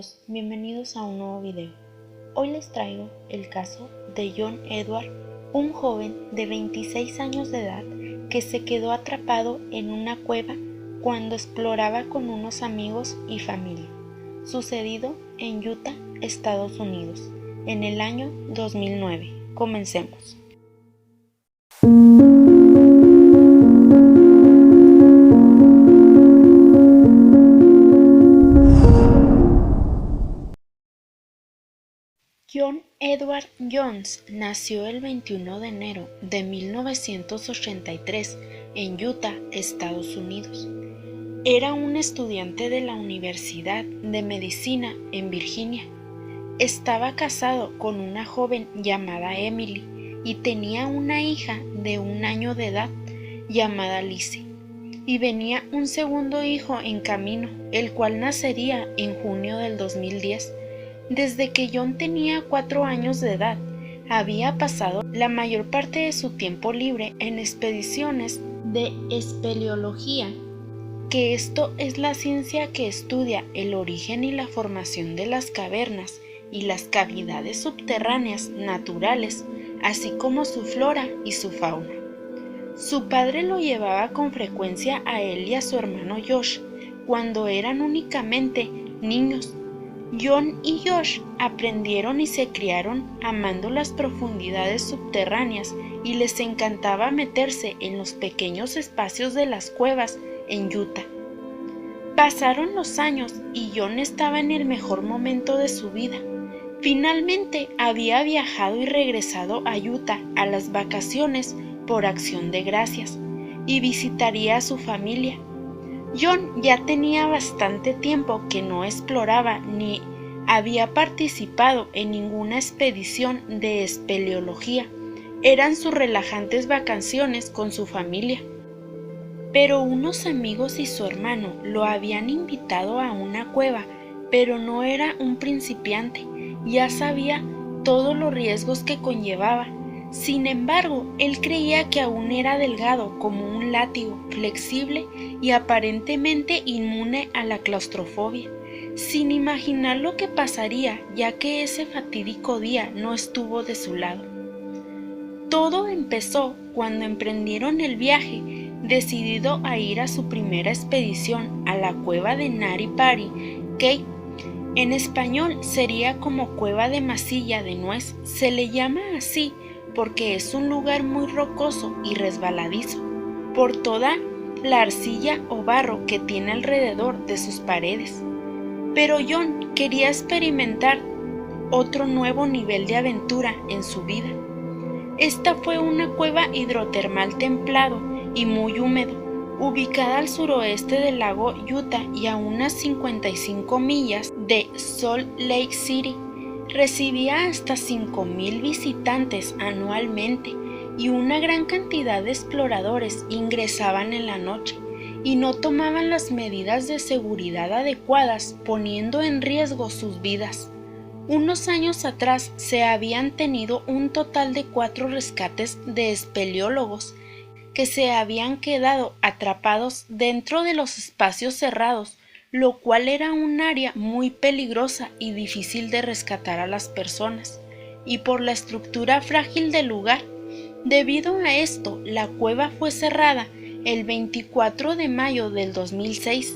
todos, bienvenidos a un nuevo video. Hoy les traigo el caso de John Edward, un joven de 26 años de edad que se quedó atrapado en una cueva cuando exploraba con unos amigos y familia, sucedido en Utah, Estados Unidos, en el año 2009. Comencemos. John Edward Jones nació el 21 de enero de 1983 en Utah, Estados Unidos. Era un estudiante de la Universidad de Medicina en Virginia. Estaba casado con una joven llamada Emily y tenía una hija de 1 año de edad llamada Lizzie. Y venía un segundo hijo en camino, el cual nacería en junio del 2010. Desde que John tenía 4 años de edad, había pasado la mayor parte de su tiempo libre en expediciones de espeleología, que esto es la ciencia que estudia el origen y la formación de las cavernas y las cavidades subterráneas naturales, así como su flora y su fauna. Su padre lo llevaba con frecuencia a él y a su hermano Josh, cuando eran únicamente niños. John y Josh aprendieron y se criaron amando las profundidades subterráneas y les encantaba meterse en los pequeños espacios de las cuevas en Utah. Pasaron los años y John estaba en el mejor momento de su vida. Finalmente había viajado y regresado a Utah a las vacaciones por acción de gracias y visitaría a su familia. John ya tenía bastante tiempo que no exploraba ni había participado en ninguna expedición de espeleología. Eran sus relajantes vacaciones con su familia. Pero unos amigos y su hermano lo habían invitado a una cueva, pero no era un principiante, ya sabía todos los riesgos que conllevaba. Sin embargo, él creía que aún era delgado como un látigo, flexible y aparentemente inmune a la claustrofobia, sin imaginar lo que pasaría, ya que ese fatídico día no estuvo de su lado. Todo empezó cuando emprendieron el viaje, decidido a ir a su primera expedición a la cueva de Nari Pari Cave. En español sería como cueva de masilla de nuez, se le llama así porque es un lugar muy rocoso y resbaladizo, por toda la arcilla o barro que tiene alrededor de sus paredes. Pero John quería experimentar otro nuevo nivel de aventura en su vida. Esta fue una cueva hidrotermal templado y muy húmedo, ubicada al suroeste del lago Utah y a unas 55 millas de Salt Lake City. Recibía hasta 5,000 visitantes anualmente y una gran cantidad de exploradores ingresaban en la noche y no tomaban las medidas de seguridad adecuadas, poniendo en riesgo sus vidas. Unos años atrás se habían tenido un total de 4 rescates de espeleólogos que se habían quedado atrapados dentro de los espacios cerrados, lo cual era un área muy peligrosa y difícil de rescatar a las personas, y por la estructura frágil del lugar. Debido a esto, la cueva fue cerrada el 24 de mayo del 2006,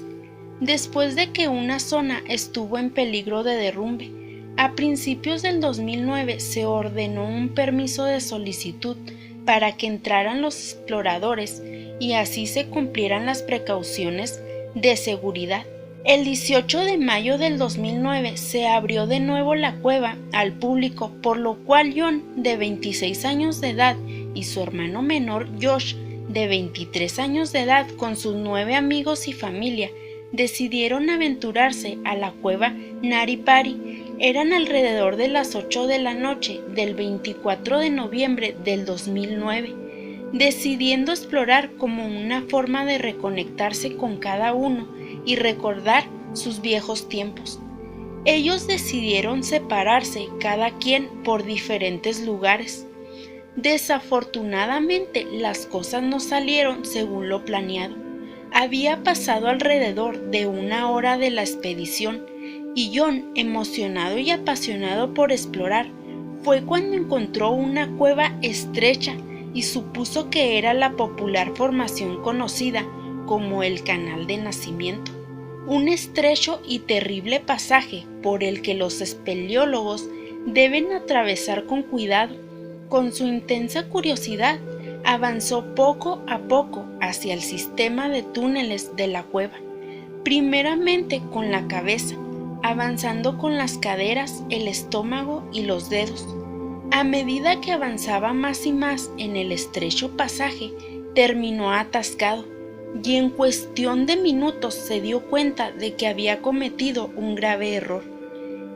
después de que una zona estuvo en peligro de derrumbe. A principios del 2009 se ordenó un permiso de solicitud para que entraran los exploradores y así se cumplieran las precauciones de seguridad. El 18 de mayo del 2009 se abrió de nuevo la cueva al público, por lo cual John, de 26 años de edad, y su hermano menor Josh, de 23 años de edad, con sus 9 amigos y familia, decidieron aventurarse a la cueva Nari Pari. Eran alrededor de las 8 de la noche del 24 de noviembre del 2009, decidiendo explorar como una forma de reconectarse con cada uno y recordar sus viejos tiempos. Ellos decidieron separarse cada quien por diferentes lugares. Desafortunadamente, las cosas no salieron según lo planeado. Había pasado alrededor de 1 hora de la expedición y John, emocionado y apasionado por explorar, fue cuando encontró una cueva estrecha y supuso que era la popular formación conocida como el Canal de Nacimiento, un estrecho y terrible pasaje por el que los espeleólogos deben atravesar con cuidado. Con su intensa curiosidad, avanzó poco a poco hacia el sistema de túneles de la cueva, primeramente con la cabeza, avanzando con las caderas, el estómago y los dedos. A medida que avanzaba más y más en el estrecho pasaje, terminó atascado y en cuestión de minutos se dio cuenta de que había cometido un grave error.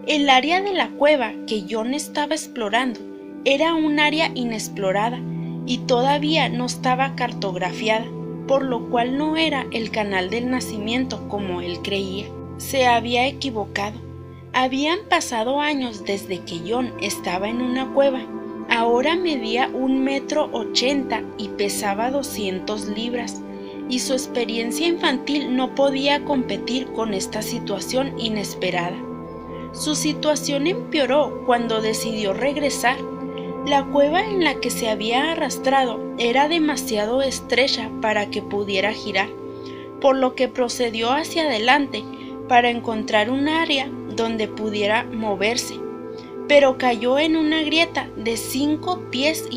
El área de la cueva que John estaba explorando era un área inexplorada y todavía no estaba cartografiada, por lo cual no era el Canal del Nacimiento como él creía. Se había equivocado. Habían pasado años desde que John estaba en una cueva. Ahora medía 1,80 m y pesaba 200 libras, y su experiencia infantil no podía competir con esta situación inesperada. Su situación empeoró cuando decidió regresar. La cueva en la que se había arrastrado era demasiado estrecha para que pudiera girar, por lo que procedió hacia adelante para encontrar un área donde pudiera moverse, pero cayó en una grieta de 5,5 pies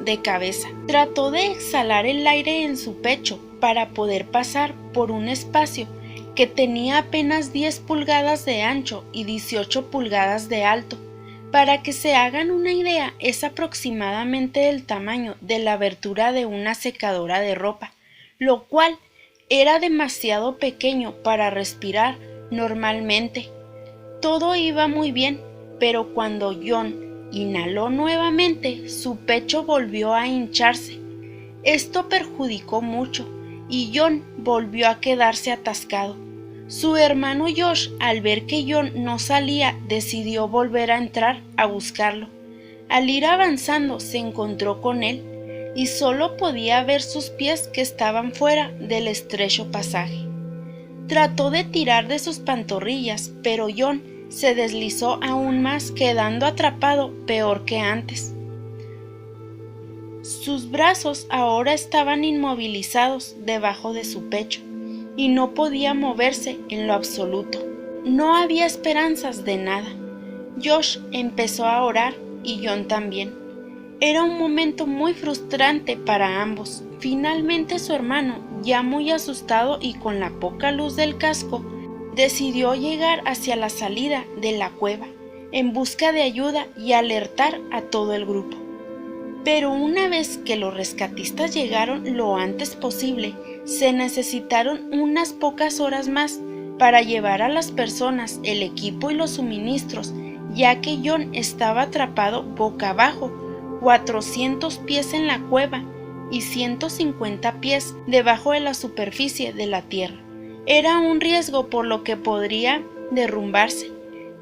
de cabeza. Trató de exhalar el aire en su pecho para poder pasar por un espacio que tenía apenas 10 pulgadas de ancho y 18 pulgadas de alto. Para que se hagan una idea, es aproximadamente el tamaño de la abertura de una secadora de ropa, lo cual era demasiado pequeño para respirar normalmente. Todo iba muy bien, pero cuando John inhaló nuevamente, su pecho volvió a hincharse. Esto perjudicó mucho y John volvió a quedarse atascado. Su hermano Josh, al ver que John no salía, decidió volver a entrar a buscarlo. Al ir avanzando, se encontró con él y solo podía ver sus pies que estaban fuera del estrecho pasaje. Trató de tirar de sus pantorrillas, pero John se deslizó aún más, quedando atrapado peor que antes. Sus brazos ahora estaban inmovilizados debajo de su pecho y no podía moverse en lo absoluto. No había esperanzas de nada. Josh empezó a orar y John también. Era un momento muy frustrante para ambos. Finalmente su hermano, ya muy asustado y con la poca luz del casco, decidió llegar hacia la salida de la cueva en busca de ayuda y alertar a todo el grupo. Pero una vez que los rescatistas llegaron lo antes posible, se necesitaron unas pocas horas más para llevar a las personas, el equipo y los suministros, ya que John estaba atrapado boca abajo, 400 pies en la cueva y 150 pies debajo de la superficie de la tierra. Era un riesgo por lo que podría derrumbarse.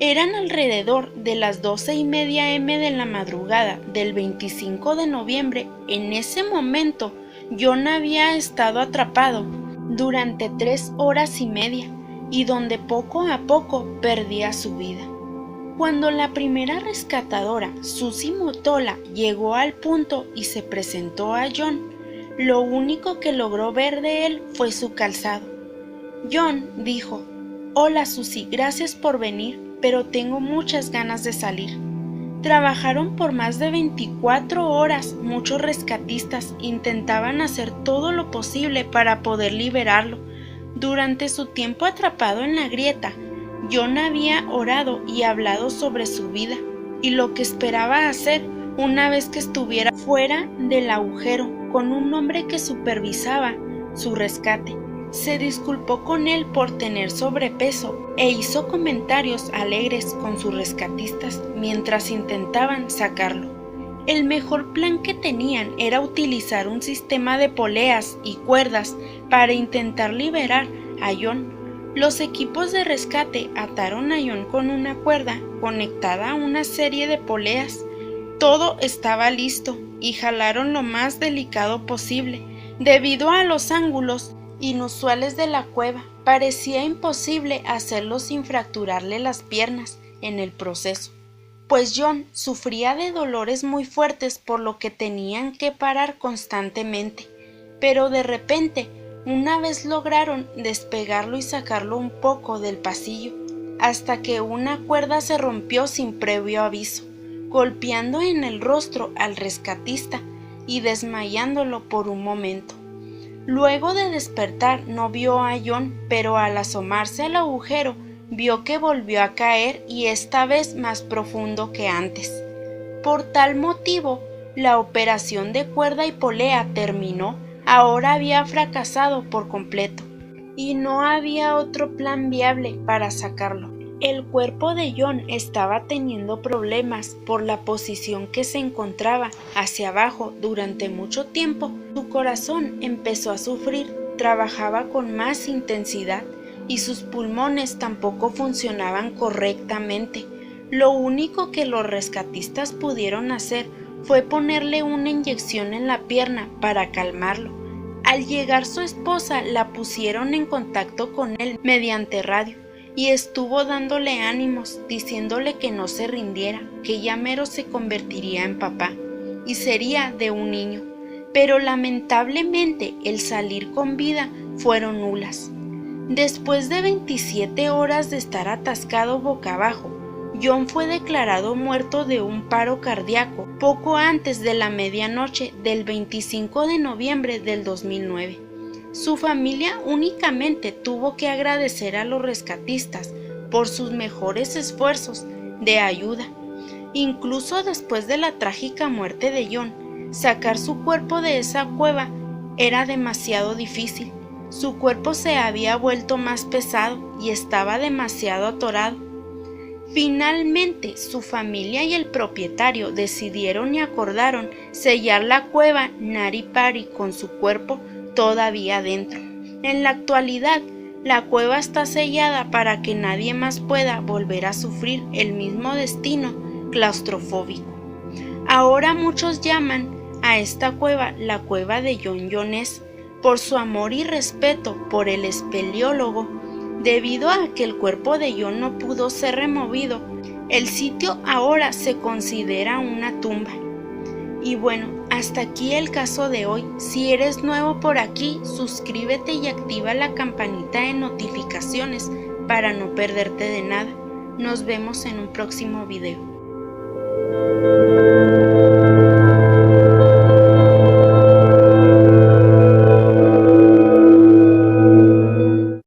Eran alrededor de las 12:30 m de la madrugada del 25 de noviembre. En ese momento, John había estado atrapado durante 3 horas y media y donde poco a poco perdía su vida. Cuando la primera rescatadora, Susie Motola, llegó al punto y se presentó a John, lo único que logró ver de él fue su calzado. John dijo: «Hola Susie, gracias por venir, pero tengo muchas ganas de salir». Trabajaron por más de 24 horas. Muchos rescatistas intentaban hacer todo lo posible para poder liberarlo. Durante su tiempo atrapado en la grieta, John había orado y hablado sobre su vida y lo que esperaba hacer una vez que estuviera fuera del agujero, con un hombre que supervisaba su rescate. Se disculpó con él por tener sobrepeso e hizo comentarios alegres con sus rescatistas mientras intentaban sacarlo. El mejor plan que tenían era utilizar un sistema de poleas y cuerdas para intentar liberar a John. Los equipos de rescate ataron a John con una cuerda conectada a una serie de poleas. Todo estaba listo y jalaron lo más delicado posible. Debido a los ángulos inusuales de la cueva. Parecía imposible hacerlo sin fracturarle las piernas en el proceso, pues John sufría de dolores muy fuertes, por lo que tenían que parar constantemente. Pero de repente, una vez lograron despegarlo y sacarlo un poco del pasillo, hasta que una cuerda se rompió sin previo aviso, golpeando en el rostro al rescatista y desmayándolo por un momento. Luego de despertar no vio a John, pero al asomarse al agujero vio que volvió a caer, y esta vez más profundo que antes. Por tal motivo, la operación de cuerda y polea terminó. Ahora había fracasado por completo, y no había otro plan viable para sacarlo. El cuerpo de John estaba teniendo problemas por la posición que se encontraba hacia abajo durante mucho tiempo. Su corazón empezó a sufrir, trabajaba con más intensidad y sus pulmones tampoco funcionaban correctamente. Lo único que los rescatistas pudieron hacer fue ponerle una inyección en la pierna para calmarlo. Al llegar su esposa, la pusieron en contacto con él mediante radio y estuvo dándole ánimos, diciéndole que no se rindiera, que ya mero se convertiría en papá y sería de un niño. Pero lamentablemente el salir con vida fueron nulas. Después de 27 horas de estar atascado boca abajo, John fue declarado muerto de un paro cardíaco poco antes de la medianoche del 25 de noviembre del 2009. Su familia únicamente tuvo que agradecer a los rescatistas por sus mejores esfuerzos de ayuda. Incluso después de la trágica muerte de John, sacar su cuerpo de esa cueva era demasiado difícil. Su cuerpo se había vuelto más pesado y estaba demasiado atorado. Finalmente, su familia y el propietario decidieron y acordaron sellar la cueva Nari Pari con su cuerpo todavía dentro. En la actualidad, la cueva está sellada para que nadie más pueda volver a sufrir el mismo destino claustrofóbico. Ahora muchos llaman a esta cueva la cueva de John Jones, por su amor y respeto por el espeleólogo. Debido a que el cuerpo de John no pudo ser removido, el sitio ahora se considera una tumba. Y bueno, hasta aquí el caso de hoy. Si eres nuevo por aquí, suscríbete y activa la campanita de notificaciones para no perderte de nada. Nos vemos en un próximo video.